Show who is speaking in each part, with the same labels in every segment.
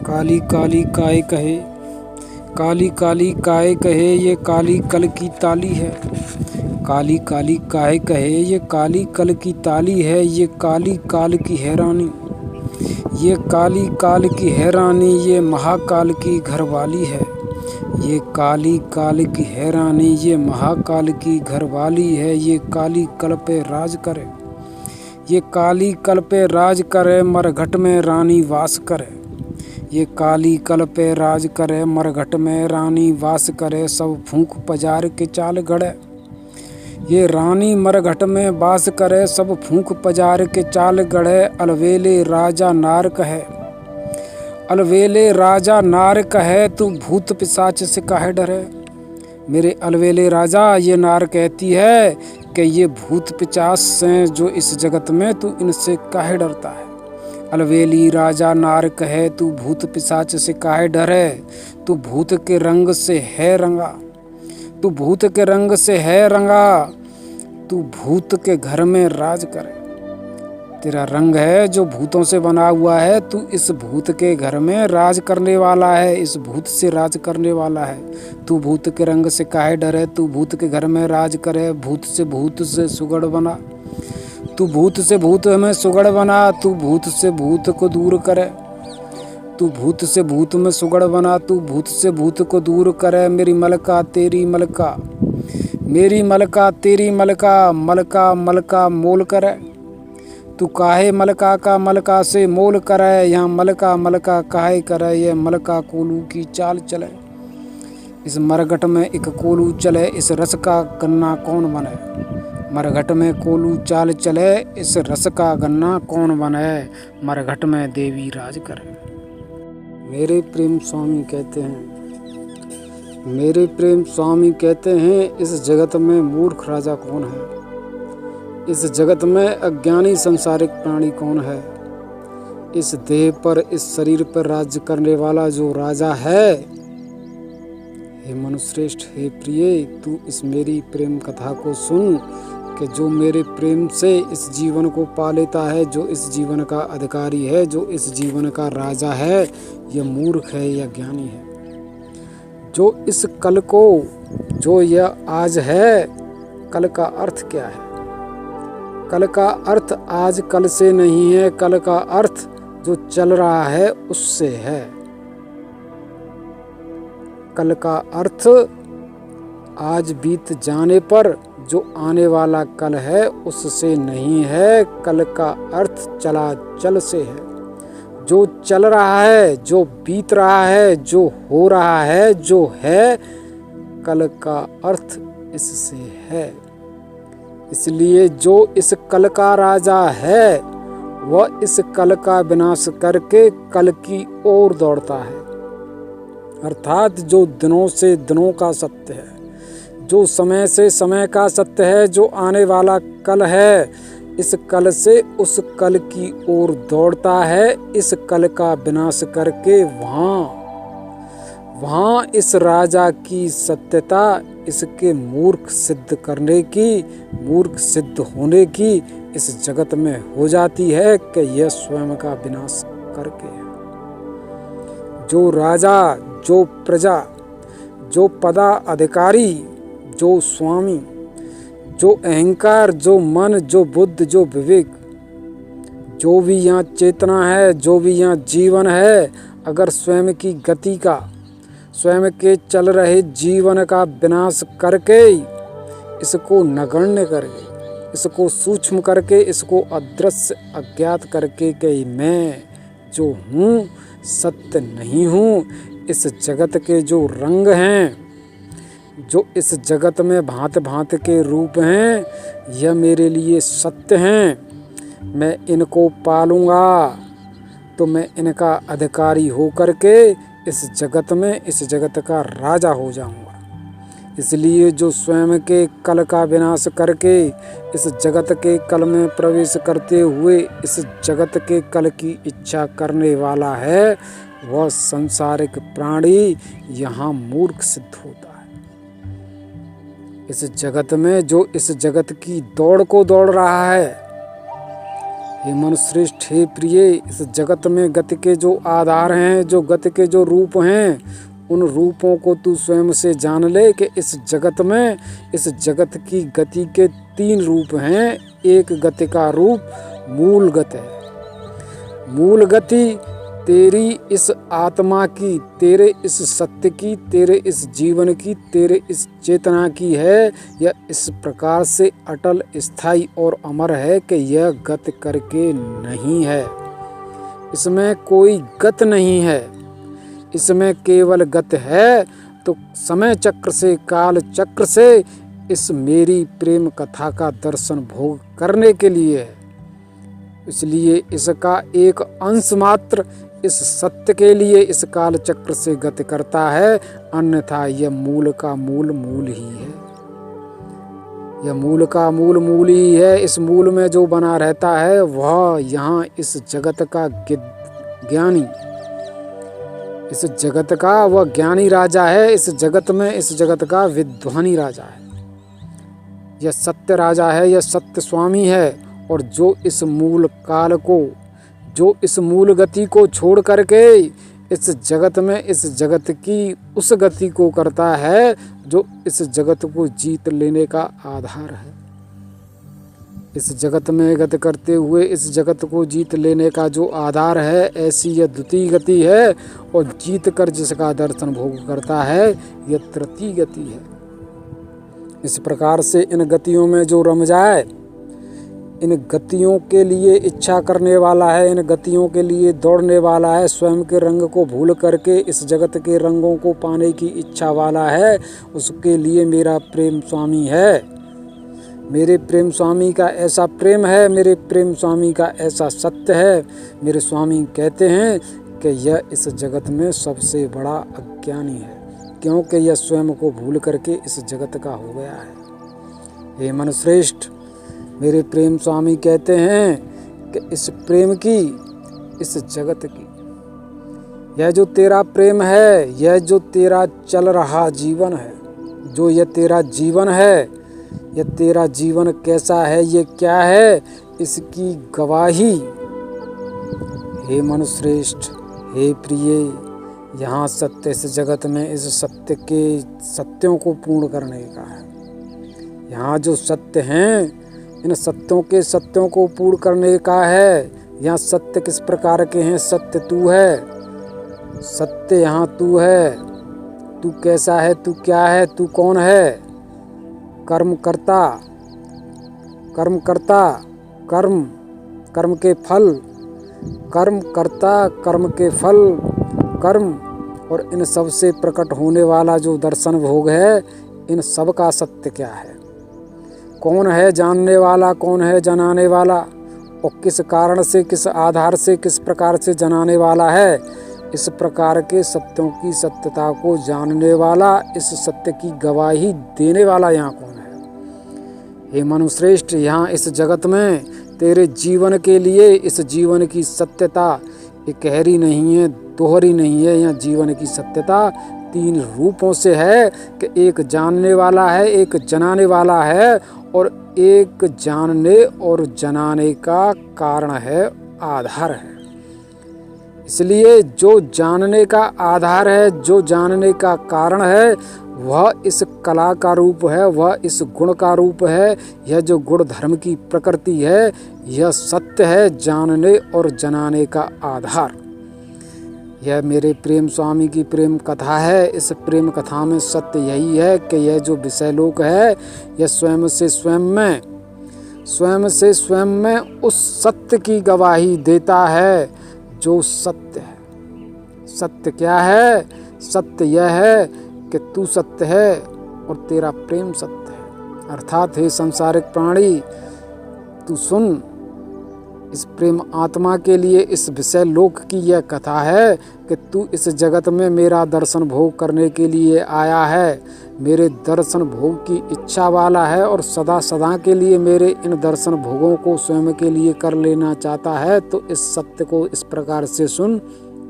Speaker 1: काली काली काय कहे, काली काली काय कहे, ये काली कल की ताली है। काली काली काय कहे, ये काली कल की ताली है। ये काली काल की हैरानी, ये काली काल की हैरानी, ये महाकाल की घरवाली है। ये काली काल की हैरानी, ये महाकाल की घरवाली है। ये काली कल पे राज करे, ये काली कल पे राज करे, मरघट में रानी वास करे। ये काली कल पे राज करे, मरघट में रानी वास करे। सब फूंक पजार के चाल गढ़े, ये रानी मरघट में वास करे। सब फूंक पजार के चाल गढ़े। अलवेले राजा नार कहे, अलवेले राजा नार कहे, तू भूत पिशाच से काहे डरे। मेरे अलवेले राजा, ये नार कहती है कि ये भूत पिशाच हैं जो इस जगत में, तू इनसे काहे डरता है। अलवेली राजा नार कहे, तू भूत पिशाच से काहे डरे। तू भूत के रंग से है रंगा, तू भूत के रंग से है रंगा। तू भूत के घर में राज करे, तेरा रंग है जो भूतों से बना हुआ है। तू इस भूत के घर में राज करने वाला है, इस भूत से राज करने वाला है। तू भूत के रंग से काहे डरे, तू भूत के घर में राज करे। भूत से सुगड़ बना, तू भूत से भूत में सुगड़ बना। तू भूत से भूत को दूर करे, तू भूत से भूत में सुगड़ बना। तू भूत से भूत को दूर करे। मेरी मलका तेरी मलका, मेरी मलका तेरी मलका, मलका मलका मोल करे। तू काहे मलका का मलका से मोल करे। यहाँ मलका मलका काहे करे, ये मलका कोलू की चाल चले। इस मरघट में एक कोलू चले, इस रस का गन्ना कौन बने। मरघट में कोलू चाल चले, इस रस का गन्ना कौन बने। मरघट में देवी राज करे। मेरे प्रेम स्वामी कहते हैं, मेरे प्रेम स्वामी कहते हैं, इस जगत में मूर्ख राजा कौन है। इस जगत में अज्ञानी संसारिक प्राणी कौन है। इस देह पर, इस शरीर पर राज्य करने वाला जो राजा है। हे मनुश्रेष्ठ, हे प्रिय, तू इस मेरी प्रेम कथा को सुन कि जो मेरे प्रेम से इस जीवन को पा लेता है, जो इस जीवन का अधिकारी है, जो इस जीवन का राजा है, यह मूर्ख है या ज्ञानी है। जो इस कल को, जो यह आज है, कल का अर्थ क्या है। कल का अर्थ आज कल से नहीं है, कल का अर्थ जो चल रहा है उससे है। कल का अर्थ आज बीत जाने पर जो आने वाला कल है उससे नहीं है। कल का अर्थ चला चल से है, जो चल रहा है, जो बीत रहा है, जो हो रहा है, जो है, कल का अर्थ इससे है। इसलिए जो इस कल का राजा है वह इस कल का विनाश करके कल की ओर दौड़ता है। अर्थात जो दिनों से दिनों का सत्य है, जो समय से समय का सत्य है, जो आने वाला कल है, इस कल से उस कल की ओर दौड़ता है। इस कल का विनाश करके वहाँ इस राजा की सत्यता इसके मूर्ख सिद्ध करने की, मूर्ख सिद्ध होने की इस जगत में हो जाती है कि यह स्वयं का विनाश करके है। जो राजा, जो प्रजा, जो पदा अधिकारी, जो स्वामी, जो अहंकार, जो मन, जो बुद्ध, जो विवेक, जो भी यहाँ चेतना है, जो भी यहाँ जीवन है, अगर स्वयं की गति का, स्वयं के चल रहे जीवन का विनाश करके, इसको नगण्य करके, इसको सूक्ष्म करके, इसको अदृश्य अज्ञात करके कि मैं जो हूँ सत्य नहीं हूँ, इस जगत के जो रंग हैं, जो इस जगत में भांत भांत के रूप हैं, यह मेरे लिए सत्य हैं। मैं इनको पालूंगा तो मैं इनका अधिकारी होकर के इस जगत में, इस जगत का राजा हो जाऊंगा। इसलिए जो स्वयं के कल का विनाश करके इस जगत के कल में प्रवेश करते हुए इस जगत के कल की इच्छा करने वाला है, वह संसारिक प्राणी यहाँ मूर्ख सिद्ध होता है। इस जगत में जो इस जगत की दौड़ को दौड़ रहा है, हे मनुश्रेष्ठ, हे प्रिय, इस जगत में गति के जो आधार हैं, जो गति के जो रूप हैं, उन रूपों को तू स्वयं से जान ले कि इस जगत में, इस जगत की गति के 3 रूप हैं। एक गति का रूप मूल गति है। मूल गति तेरी इस आत्मा की, तेरे इस सत्य की, तेरे इस जीवन की, तेरे इस चेतना की है। यह इस प्रकार से अटल, स्थायी और अमर है कि यह गत करके नहीं है। इसमें कोई गत नहीं है, इसमें केवल गत है। तो समय चक्र से, काल चक्र से इस मेरी प्रेम कथा का दर्शन भोग करने के लिए है। इसलिए इसका एक अंश मात्र इस सत्य के लिए इस काल चक्र से गति करता है, अन्यथा यह मूल का मूल मूल ही है। यह मूल का मूल मूल ही है। इस मूल में जो बना रहता है वह यहाँ इस जगत का ज्ञानी, इस जगत का वह ज्ञानी राजा है। इस जगत में, इस जगत का विद्वानी राजा है। यह सत्य राजा है, यह सत्य स्वामी है। और जो इस मूल काल को, जो इस मूल गति को छोड़ करके इस जगत में, इस जगत की उस गति को करता है जो इस जगत को जीत लेने का आधार है। इस जगत में गति करते हुए इस जगत को जीत लेने का जो आधार है, ऐसी यह द्वितीय गति है। और जीत कर जिसका दर्शन भोग करता है, यह तृतीय गति है। इस प्रकार से इन गतियों में जो रम जाए, इन गतियों के लिए इच्छा करने वाला है, इन गतियों के लिए दौड़ने वाला है, स्वयं के रंग को भूल करके इस जगत के रंगों को पाने की इच्छा वाला है, उसके लिए मेरा प्रेम स्वामी है। मेरे प्रेम स्वामी का ऐसा प्रेम है, मेरे प्रेम स्वामी का ऐसा सत्य है। मेरे स्वामी कहते हैं कि यह इस जगत में सबसे बड़ा अज्ञानी है, क्योंकि यह स्वयं को भूल करके इस जगत का हो गया है। हे मनुश्रेष्ठ, मेरे प्रेम स्वामी कहते हैं कि इस प्रेम की, इस जगत की, यह जो तेरा प्रेम है, यह जो तेरा चल रहा जीवन है, जो यह तेरा जीवन है, यह तेरा जीवन कैसा है, ये क्या है, इसकी गवाही हे मनुश्रेष्ठ, हे प्रिय, यहाँ सत्य, इस जगत में इस सत्य के सत्यों को पूर्ण करने का है। यहाँ जो सत्य हैं, इन सत्यों के सत्यों को पूर्ण करने का है। यहाँ सत्य किस प्रकार के हैं? सत्य तू है, सत्य यहाँ तू है। तू कैसा है, तू क्या है, तू कौन है? कर्म करता, कर्म करता, कर्म, कर्म के फल, कर्म करता, कर्म के फल, कर्म, और इन सब से प्रकट होने वाला जो दर्शन भोग है, इन सब का सत्य क्या है? कौन है जानने वाला, कौन है जनाने वाला, और किस कारण से, किस आधार से, किस प्रकार से जनाने वाला है? इस प्रकार के सत्यों की सत्यता को जानने वाला, इस सत्य की गवाही देने वाला यहाँ कौन है? हे मनुश्रेष्ठ, यहाँ इस जगत में तेरे जीवन के लिए, इस जीवन की सत्यता इकहरी नहीं है, दोहरी नहीं है। यहाँ जीवन की सत्यता 3 रूपों से है कि एक जानने वाला है, एक जनाने वाला है, और एक जानने और जनाने का कारण है, आधार है। इसलिए जो जानने का आधार है, जो जानने का कारण है, वह इस कला का रूप है, वह इस गुण का रूप है। यह जो गुण धर्म की प्रकृति है, यह सत्य है, जानने और जनाने का आधार। यह मेरे प्रेम स्वामी की प्रेम कथा है। इस प्रेम कथा में सत्य यही है कि यह जो विषय लोक है, यह स्वयं से स्वयं में, स्वयं से स्वयं में उस सत्य की गवाही देता है जो सत्य है। सत्य क्या है? सत्य यह है कि तू सत्य है और तेरा प्रेम सत्य है। अर्थात हे संसारिक प्राणी, तू सुन, इस प्रेम आत्मा के लिए इस विषय लोक की यह कथा है कि तू इस जगत में मेरा दर्शन भोग करने के लिए आया है, मेरे दर्शन भोग की इच्छा वाला है, और सदा सदा के लिए मेरे इन दर्शन भोगों को स्वयं के लिए कर लेना चाहता है। तो इस सत्य को इस प्रकार से सुन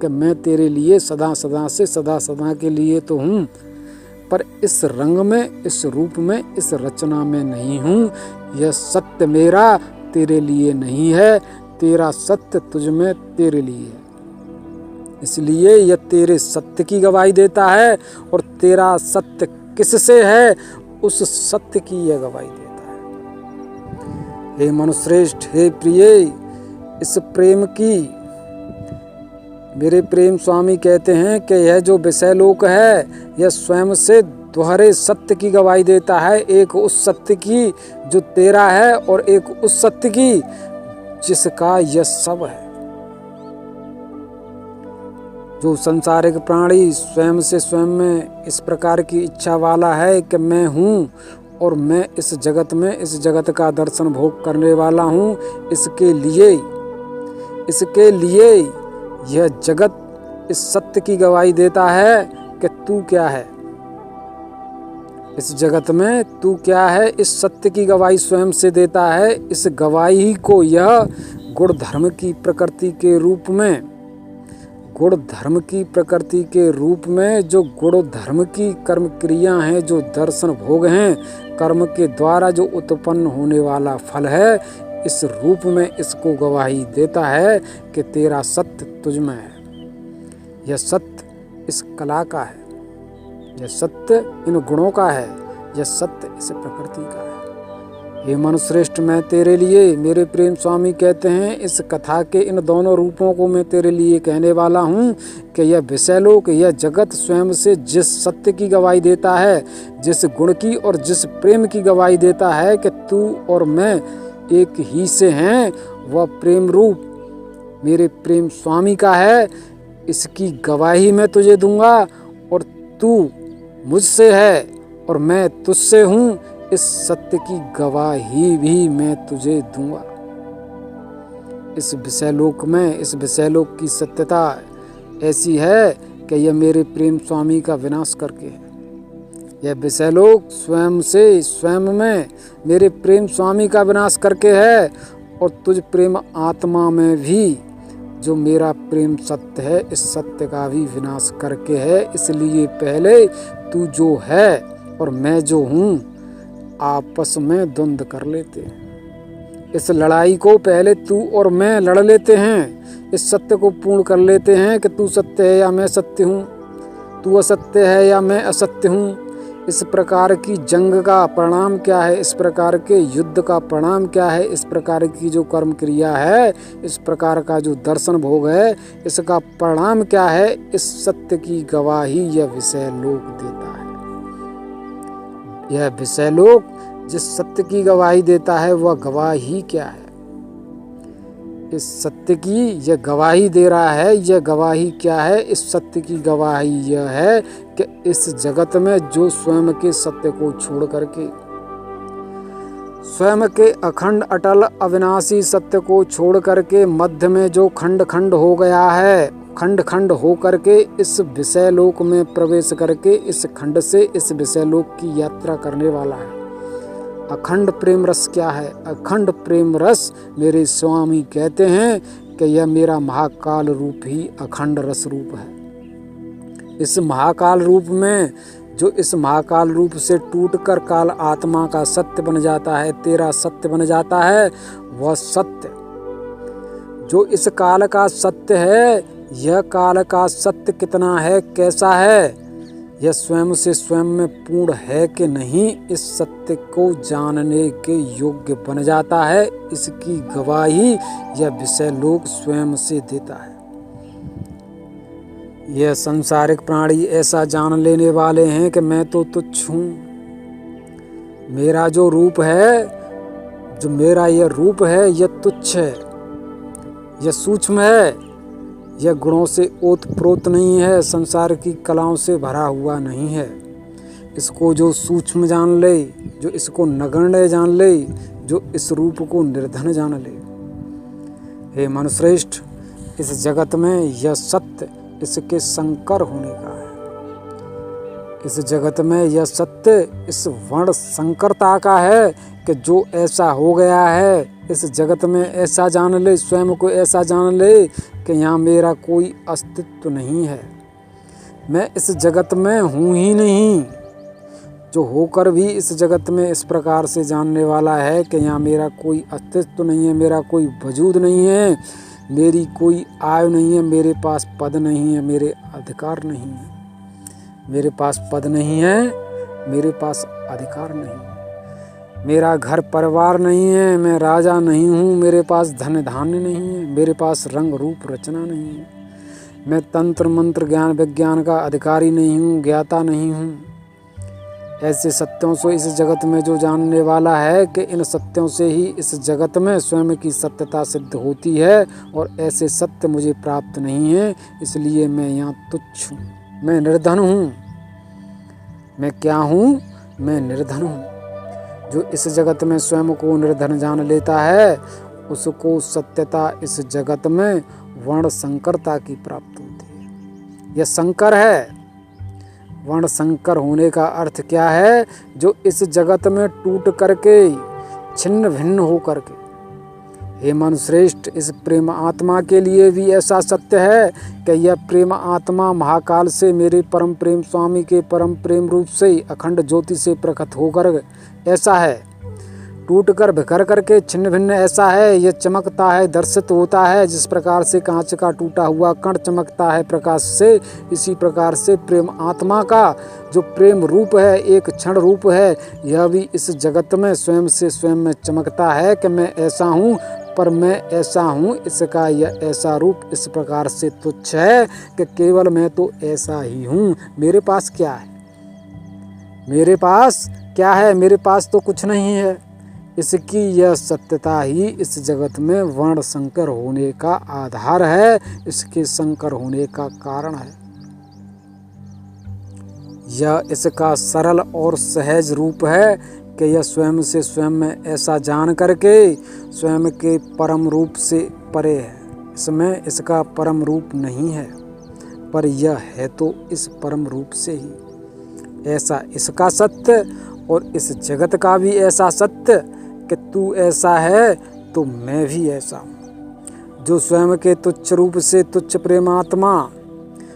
Speaker 1: कि मैं तेरे लिए सदा सदा से, सदा सदा के लिए तो हूँ, पर इस रंग में, इस रूप में, इस रचना में नहीं हूँ। यह सत्य मेरा तेरे लिए नहीं है, तेरा सत्य तुझ में तेरे लिए है। इसलिए यह तेरे सत्य की गवाही देता है और तेरा सत्य किससे है उस सत्य की यह गवाही देता है। हे मनुश्रेष्ठ, हे प्रिय, इस प्रेम की मेरे प्रेम स्वामी कहते हैं कि यह जो विषय लोक है यह स्वयं से दोहरे सत्य की गवाही देता है, एक उस सत्य की जो तेरा है और एक उस सत्य की जिसका यह सब है। जो संसारिक प्राणी स्वयं से स्वयं में इस प्रकार की इच्छा वाला है कि मैं हूँ और मैं इस जगत में इस जगत का दर्शन भोग करने वाला हूँ, इसके लिए यह जगत इस सत्य की गवाही देता है कि तू क्या है, इस जगत में तू क्या है, इस सत्य की गवाही स्वयं से देता है। इस गवाही को यह गुण धर्म की प्रकृति के रूप में जो गुण धर्म की कर्म क्रिया हैं, जो दर्शन भोग हैं, कर्म के द्वारा जो उत्पन्न होने वाला फल है, इस रूप में इसको गवाही देता है कि तेरा सत्य तुझ में है। यह सत्य इस कला का है, यह सत्य इन गुणों का है, यह सत्य इस प्रकृति का है। हे मनुश्रेष्ठ, मैं तेरे लिए, मेरे प्रेम स्वामी कहते हैं, इस कथा के इन दोनों रूपों को मैं तेरे लिए कहने वाला हूँ कि यह विषयलोक, यह जगत स्वयं से जिस सत्य की गवाही देता है, जिस गुण की और जिस प्रेम की गवाही देता है कि तू और मैं एक ही से हैं, वह प्रेम रूप मेरे प्रेम स्वामी का है। इसकी गवाही मैं तुझे दूंगा और तू मुझसे है और मैं तुझसे हूँ, इस सत्य की गवाही भी मैं तुझे दूंगा। इस विषयलोक की सत्यता ऐसी है कि यह मेरे प्रेम स्वामी का विनाश करके है। यह विषयलोक स्वयं से स्वयं में मेरे प्रेम स्वामी का विनाश करके है और तुझ प्रेम आत्मा में भी जो मेरा प्रेम सत्य है, इस सत्य का भी विनाश करके है। इसलिए पहले तू जो है और मैं जो हूँ आपस में द्वंद्व कर लेते हैं। इस लड़ाई को पहले तू और मैं लड़ लेते हैं, इस सत्य को पूर्ण कर लेते हैं कि तू सत्य है या मैं सत्य हूँ, तू असत्य है या मैं असत्य हूँ। इस प्रकार की जंग का परिणाम क्या है, इस प्रकार के युद्ध का परिणाम क्या है, इस प्रकार की जो कर्म क्रिया है, इस प्रकार का जो दर्शन भोग है, इसका परिणाम क्या है, इस सत्य की गवाही यह विषय लोक देता है। यह विषय लोक जिस सत्य की गवाही देता है वह गवाही क्या है, इस सत्य की यह गवाही दे रहा है। यह गवाही क्या है, इस सत्य की गवाही यह है कि इस जगत में जो स्वयं के सत्य को छोड़ करके, स्वयं के अखंड अटल अविनाशी सत्य को छोड़ करके मध्य में जो खंड खंड हो गया है, खंड खंड हो करके इस विषय लोक में प्रवेश करके इस खंड से इस विषय लोक की यात्रा करने वाला है। अखंड प्रेम रस क्या है, अखंड प्रेम रस मेरे स्वामी कहते हैं कि यह मेरा महाकाल रूप ही अखंड रस रूप है। इस महाकाल रूप में जो इस महाकाल रूप से टूटकर काल आत्मा का सत्य बन जाता है, तेरा सत्य बन जाता है, वह सत्य जो इस काल का सत्य है, यह काल का सत्य कितना है, कैसा है, यह स्वयं से स्वयं में पूर्ण है कि नहीं, इस सत्य को जानने के योग्य बन जाता है। इसकी गवाही यह विषय लोक स्वयं से देता है। यह संसारिक प्राणी ऐसा जान लेने वाले हैं कि मैं तो तुच्छ हूँ, मेरा जो रूप है, जो मेरा यह रूप है, यह तुच्छ है, यह सूक्ष्म है, यह गुणों से ओतप्रोत नहीं है, संसार की कलाओं से भरा हुआ नहीं है। इसको जो सूक्ष्म जान ले, जो इसको नगण्य जान ले, जो इस रूप को निर्धन जान ले। हे मनुश्रेष्ठ, इस जगत में यह सत्य इसके संकर होने का है। इस जगत में यह सत्य इस वर्ण संकरता का है कि जो ऐसा हो गया है, इस जगत में ऐसा जान ले, स्वयं को ऐसा जान ले कि यहाँ मेरा कोई अस्तित्व नहीं है, मैं इस जगत में हूँ ही नहीं, जो होकर भी इस जगत में इस प्रकार से जानने वाला है कि यहाँ मेरा कोई अस्तित्व नहीं है, मेरा कोई वजूद नहीं है, मेरी कोई आयु नहीं है, मेरे पास पद नहीं है, मेरे अधिकार नहीं है, मेरे पास पद नहीं है, मेरे पास अधिकार नहीं है, मेरा घर परिवार नहीं है, मैं राजा नहीं हूँ, मेरे पास धन धान्य नहीं है, मेरे पास रंग रूप रचना नहीं है, मैं तंत्र मंत्र ज्ञान विज्ञान का अधिकारी नहीं हूँ, ज्ञाता नहीं हूँ। ऐसे सत्यों से इस जगत में जो जानने वाला है कि इन सत्यों से ही इस जगत में स्वयं की सत्यता सिद्ध होती है, और ऐसे सत्य मुझे प्राप्त नहीं है, इसलिए मैं यहाँ तुच्छ हूँ, मैं निर्धन हूँ। मैं क्या हूँ? मैं निर्धन हूँ। जो इस जगत में स्वयं को निर्धन जान लेता है, उसको सत्यता इस जगत में वर्ण संकरता की प्राप्त होती है। यह संकर है। वर्ण संकर होने का अर्थ क्या है? जो इस जगत में टूट करके छिन्न भिन्न हो करके। हे मनुश्रेष्ठ, इस प्रेम आत्मा के लिए भी ऐसा सत्य है कि यह प्रेम आत्मा महाकाल से मेरे परम प्रेम स्वामी के परम प्रेम रूप से अखंड ज्योति से प्रकट होकर ऐसा है, टूट कर बिखर करके छिन्न भिन्न ऐसा है। यह चमकता है, दर्शित होता है, जिस प्रकार से कांच का टूटा हुआ कण चमकता है प्रकाश से, इसी प्रकार से प्रेम आत्मा का जो प्रेम रूप है, एक क्षण रूप है, यह भी इस जगत में स्वयं से स्वयं में चमकता है कि मैं ऐसा हूँ, पर मैं ऐसा हूँ इसका यह ऐसा रूप इस प्रकार से तुच्छ है कि केवल मैं तो ऐसा ही हूँ। मेरे पास क्या है? मेरे पास क्या है? मेरे पास तो कुछ नहीं है। इसकी यह सत्यता ही इस जगत में वर्ण संकर होने का आधार है, इसके संकर होने का कारण है। यह इसका सरल और सहज रूप है कि यह स्वयं से स्वयं में ऐसा जान करके स्वयं के परम रूप से परे है। इसमें इसका परम रूप नहीं है, पर यह है तो इस परम रूप से ही। ऐसा इसका सत्य और इस जगत का भी ऐसा सत्य कि तू ऐसा है तो मैं भी ऐसा हूँ। जो स्वयं के तुच्छ रूप से तुच्छ प्रेमात्मा,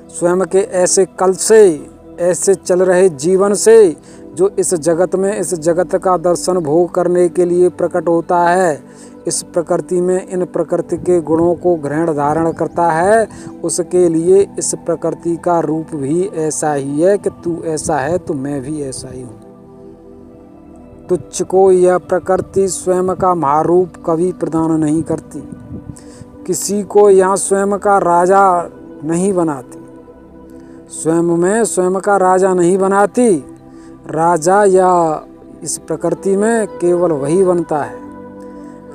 Speaker 1: स्वयं के ऐसे कल से, ऐसे चल रहे जीवन से, जो इस जगत में इस जगत का दर्शन भोग करने के लिए प्रकट होता है, इस प्रकृति में इन प्रकृति के गुणों को ग्रहण धारण करता है, उसके लिए इस प्रकृति का रूप भी ऐसा ही है कि तू ऐसा है तो मैं भी ऐसा ही हूँ। तुच्छ को यह प्रकृति स्वयं का महारूप कभी प्रदान नहीं करती, किसी को यहाँ स्वयं का राजा नहीं बनाती, स्वयं में स्वयं का राजा नहीं बनाती। राजा या इस प्रकृति में केवल वही बनता है।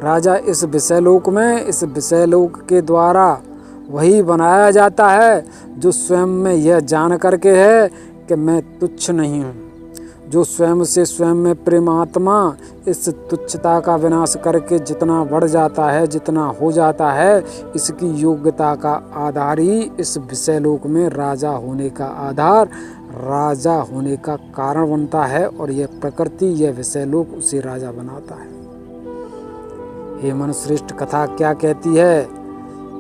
Speaker 1: राजा इस विषयलोक में, इस विषयलोक के द्वारा वही बनाया जाता है जो स्वयं में यह जान करके है कि मैं तुच्छ नहीं हूँ। जो स्वयं से स्वयं में प्रेमात्मा इस तुच्छता का विनाश करके जितना बढ़ जाता है, जितना हो जाता है, इसकी योग्यता का आधार ही इस विषयलोक में राजा होने का आधार, राजा होने का कारण बनता है, और यह प्रकृति, यह विषयलोक उसे राजा बनाता है। हे मनुश्रेष्ठ, कथा क्या कहती है?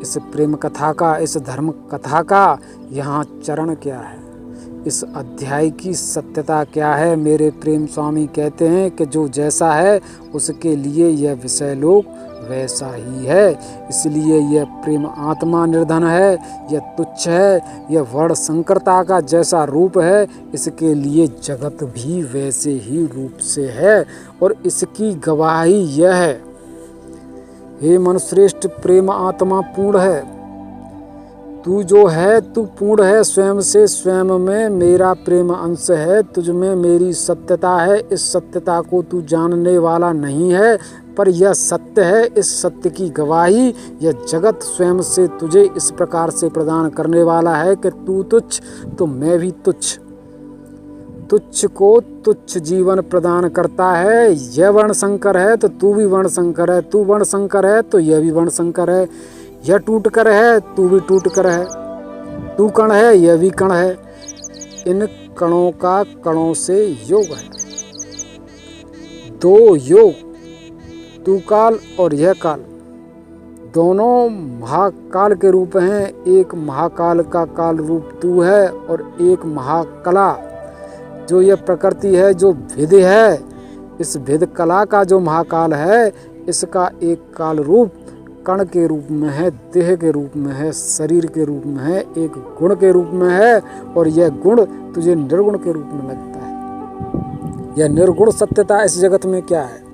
Speaker 1: इस प्रेम कथा का, इस धर्म कथा का यहाँ चरण क्या है? इस अध्याय की सत्यता क्या है? मेरे प्रेम स्वामी कहते हैं कि जो जैसा है उसके लिए यह विषय लोक वैसा ही है। इसलिए यह प्रेम आत्मा निर्धन है, यह तुच्छ है, यह वर्ण संकरता का जैसा रूप है, इसके लिए जगत भी वैसे ही रूप से है, और इसकी गवाही यह है। हे मनुश्रेष्ठ, प्रेम आत्मा पूर्ण है। तू जो है तू पूर्ण है, स्वयं से स्वयं में मेरा प्रेम अंश है, तुझ में मेरी सत्यता है। इस सत्यता को तू जानने वाला नहीं है, पर यह सत्य है। इस सत्य की गवाही यह जगत स्वयं से तुझे इस प्रकार से प्रदान करने वाला है कि तू तुच्छ तो मैं भी तुच्छ। तुच्छ को तुच्छ जीवन प्रदान करता है। यह वर्ण संकर है तो तू भी वर्ण संकर है, तू वर्ण संकर है तो यह भी वर्ण संकर है। यह टूट कर है, तू भी टूट कर है। तू कण है, यह भी कण है। इन कणों का कणों से योग है। दो योग, तू काल और यह काल, दोनों महाकाल के रूप हैं। एक महाकाल का काल रूप तू है और एक महाकला जो यह प्रकृति है, जो भेद है, इस भेद कला का जो महाकाल है, इसका एक काल रूप कण के रूप में है, देह के रूप में है, शरीर के रूप में है, एक गुण के रूप में है, और यह गुण तुझे निर्गुण के रूप में लगता है। यह निर्गुण सत्यता इस जगत में क्या है?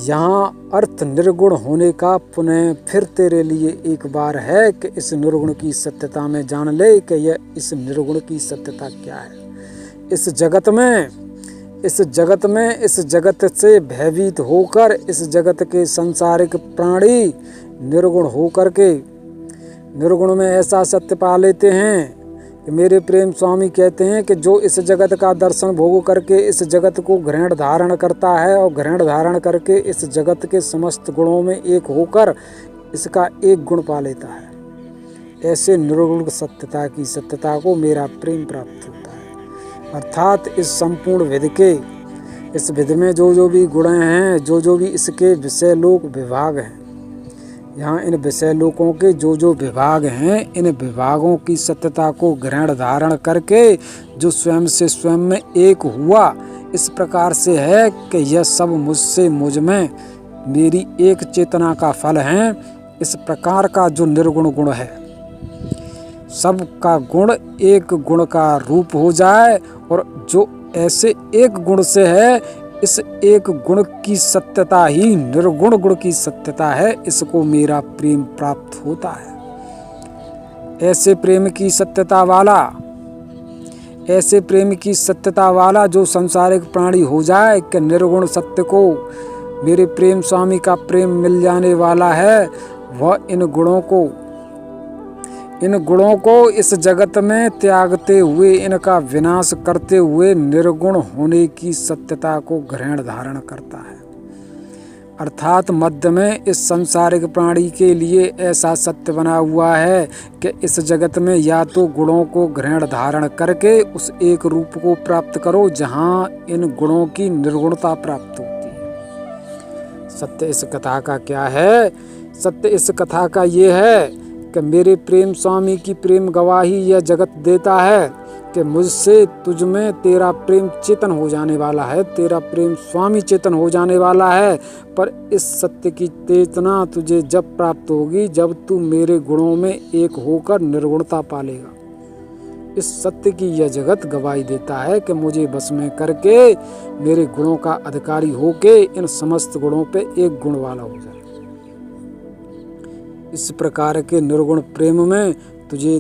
Speaker 1: यहाँ अर्थ निर्गुण होने का पुनः फिर तेरे लिए एक बार है कि इस निर्गुण की सत्यता में जान ले कि यह इस निर्गुण की सत्यता क्या है। इस जगत में इस जगत से भयभीत होकर इस जगत के सांसारिक प्राणी निर्गुण होकर के निर्गुण में ऐसा सत्य पा लेते हैं कि मेरे प्रेम स्वामी कहते हैं कि जो इस जगत का दर्शन भोग करके इस जगत को ग्रहण धारण करता है और ग्रहण धारण करके इस जगत के समस्त गुणों में एक होकर इसका एक गुण पा लेता है, ऐसे निर्गुण सत्यता की सत्यता को मेरा प्रेम प्राप्त होता है। अर्थात इस संपूर्ण विध के, इस विध में जो जो भी गुण हैं, जो जो भी इसके विषय लोक विभाग हैं, यहाँ इन विषय लोकों के जो जो विभाग हैं, इन विभागों की सत्यता को ग्रहण धारण करके जो स्वयं से स्वयं में एक हुआ, इस प्रकार से है कि यह सब मुझसे मुझ में मेरी एक चेतना का फल है। इस प्रकार का जो निर्गुण गुण है, सब का गुण एक गुण का रूप हो जाए, और जो ऐसे एक गुण से है, इस एक गुण की सत्यता ही निर्गुण गुण की सत्यता है, इसको मेरा प्रेम प्राप्त होता है। ऐसे प्रेम की सत्यता वाला जो संसारिक प्राणी हो जाए कि निर्गुण सत्य को मेरे प्रेम स्वामी का प्रेम मिल जाने वाला है, वह इन गुणों को इस जगत में त्यागते हुए, इनका विनाश करते हुए निर्गुण होने की सत्यता को ग्रहण धारण करता है। अर्थात मध्य में इस सांसारिक प्राणी के लिए ऐसा सत्य बना हुआ है कि इस जगत में या तो गुणों को ग्रहण धारण करके उस एक रूप को प्राप्त करो जहाँ इन गुणों की निर्गुणता प्राप्त होती है। सत्य इस कथा का क्या है? सत्य इस कथा का ये है कि मेरे प्रेम स्वामी की प्रेम गवाही यह जगत देता है कि मुझसे तुझ में तेरा प्रेम चेतन हो जाने वाला है, तेरा प्रेम स्वामी चेतन हो जाने वाला है। पर इस सत्य की चेतना तुझे जब प्राप्त होगी जब तू मेरे गुणों में एक होकर निर्गुणता पालेगा। इस सत्य की यह जगत गवाही देता है कि मुझे बस में करके मेरे गुणों का अधिकारी होके इन समस्त गुणों पे एक गुण वाला हो जाए। इस प्रकार के निर्गुण प्रेम में तुझे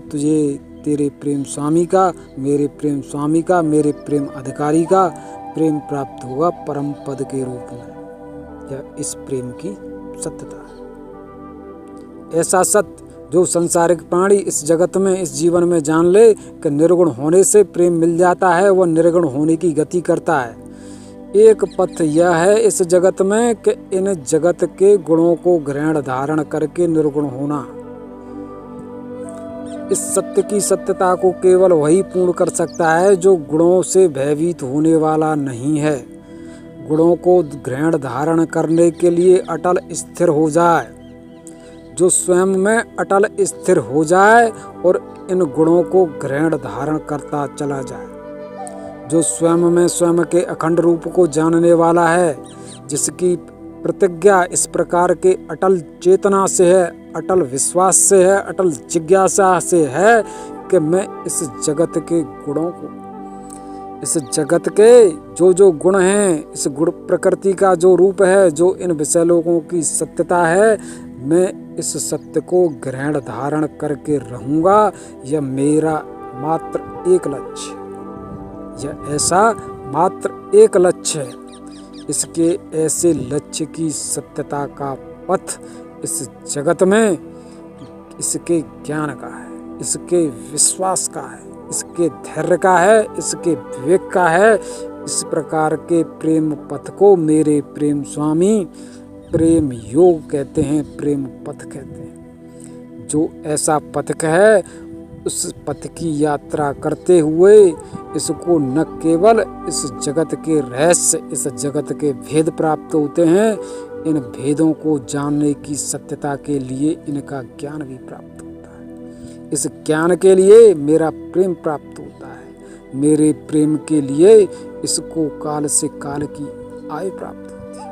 Speaker 1: तेरे प्रेम स्वामी का, मेरे प्रेम स्वामी का, मेरे प्रेम अधिकारी का प्रेम प्राप्त होगा परम पद के रूप में। यह इस प्रेम की सत्यता है। ऐसा सत्य जो संसारिक प्राणी इस जगत में, इस जीवन में जान ले कि निर्गुण होने से प्रेम मिल जाता है, वह निर्गुण होने की गति करता है। एक पथ यह है इस जगत में कि इन जगत के गुणों को ग्रहण धारण करके निर्गुण होना। इस सत्य की सत्यता को केवल वही पूर्ण कर सकता है जो गुणों से भयभीत होने वाला नहीं है, गुणों को ग्रहण धारण करने के लिए अटल स्थिर हो जाए, जो स्वयं में अटल स्थिर हो जाए और इन गुणों को ग्रहण धारण करता चला जाए, जो स्वयं में स्वयं के अखंड रूप को जानने वाला है, जिसकी प्रतिज्ञा इस प्रकार के अटल चेतना से है, अटल विश्वास से है, अटल जिज्ञासा से है कि मैं इस जगत के गुणों को, इस जगत के जो जो गुण हैं, इस गुण प्रकृति का जो रूप है, जो इन विषय लोगों की सत्यता है, मैं इस सत्य को ग्रहण धारण करके रहूँगा। यह मेरा मात्र एक लक्ष्य, यह ऐसा मात्र एक लक्ष्य है। इसके ऐसे लक्ष्य की सत्यता का पथ इस जगत में इसके ज्ञान का है, इसके विश्वास का है, इसके धैर्य का है, इसके विवेक का है। इस प्रकार के प्रेम पथ को मेरे प्रेम स्वामी प्रेम योग कहते हैं, प्रेम पथ कहते हैं। जो ऐसा पथिक है, उस पथ की यात्रा करते हुए इसको न केवल इस जगत के रहस्य, इस जगत के भेद प्राप्त होते हैं, इन भेदों को जानने की सत्यता के लिए इनका ज्ञान भी प्राप्त होता है। इस ज्ञान के लिए मेरा प्रेम प्राप्त होता है। मेरे प्रेम के लिए इसको काल से काल की आयु प्राप्त होती है।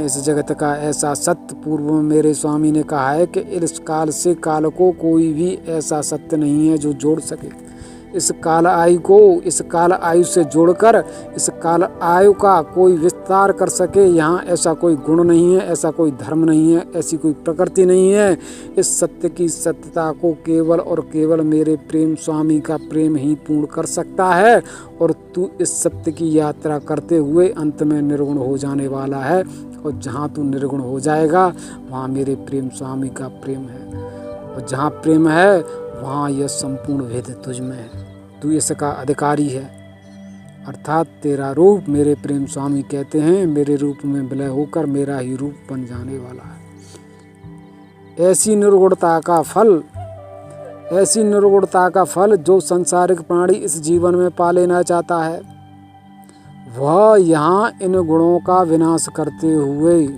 Speaker 1: इस जगत का ऐसा सत्य पूर्व में मेरे स्वामी ने कहा है कि इस काल से काल को कोई भी ऐसा सत्य नहीं है जो जोड़ सके। इस काल आयु से जोड़कर इस काल आयु का कोई विस्तार कर सके। यहाँ ऐसा कोई गुण नहीं है, ऐसा कोई धर्म नहीं है, ऐसी कोई प्रकृति नहीं है। इस सत्य की सत्यता को केवल और केवल मेरे प्रेम स्वामी का प्रेम ही पूर्ण कर सकता है। और तू इस सत्य की यात्रा करते हुए अंत में निर्गुण हो जाने वाला है। और जहाँ तू निर्गुण हो जाएगा वहाँ मेरे प्रेम स्वामी का प्रेम है। और जहाँ प्रेम है वहाँ यह संपूर्ण भेद तुझ में है। तू इसका अधिकारी है। अर्थात तेरा रूप, मेरे प्रेम स्वामी कहते हैं, मेरे रूप में विलय होकर मेरा ही रूप बन जाने वाला है। ऐसी निर्गुणता का फल जो संसारिक प्राणी इस जीवन में पा लेना चाहता है, वह यहाँ इन गुणों का विनाश करते हुए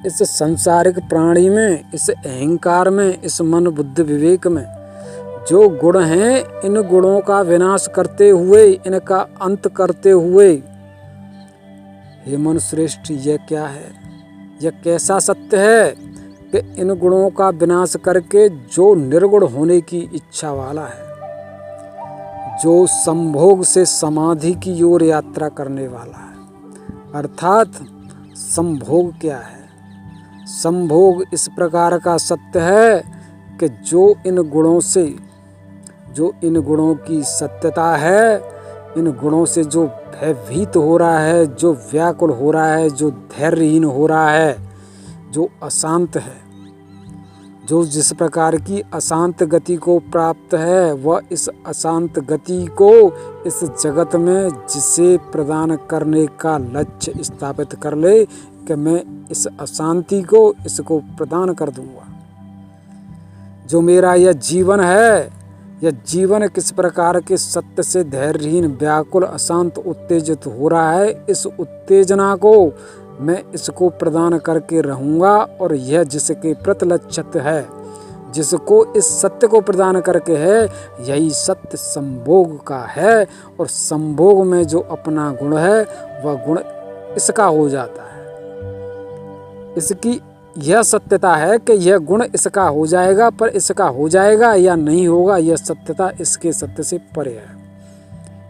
Speaker 1: इस संसारिक प्राणी में, इस अहंकार में, इस मन बुद्धि विवेक में जो गुण हैं, इन गुणों का विनाश करते हुए, इनका अंत करते हुए, हे मनुष्य श्रेष्ठ, यह क्या है? यह कैसा सत्य है कि इन गुणों का विनाश करके जो निर्गुण होने की इच्छा वाला है, जो संभोग से समाधि की ओर यात्रा करने वाला है। अर्थात संभोग क्या है? संभोग इस प्रकार का सत्य है कि जो इन गुणों की सत्यता है, इन गुणों से जो भयभीत हो रहा है, जो व्याकुल हो रहा है, जो धैर्यहीन हो रहा है, जो अशांत है, जो जिस प्रकार की अशांत गति को प्राप्त है, वह इस अशांत गति को इस जगत में जिसे प्रदान करने का लक्ष्य स्थापित कर ले कि मैं इस अशांति को इसको प्रदान कर दूंगा। जो मेरा यह जीवन है, यह जीवन किस प्रकार के सत्य से धैर्यहीन, व्याकुल, अशांत, उत्तेजित हो रहा है, इस उत्तेजना को मैं इसको प्रदान करके रहूंगा। और यह जिसके प्रतिलक्षित है, जिसको इस सत्य को प्रदान करके है, यही सत्य संभोग का है। और संभोग में जो अपना गुण है वह गुण इसका हो जाता है। इसकी यह सत्यता है कि यह गुण इसका हो जाएगा, पर इसका हो जाएगा या नहीं होगा, यह सत्यता इसके सत्य से परे है।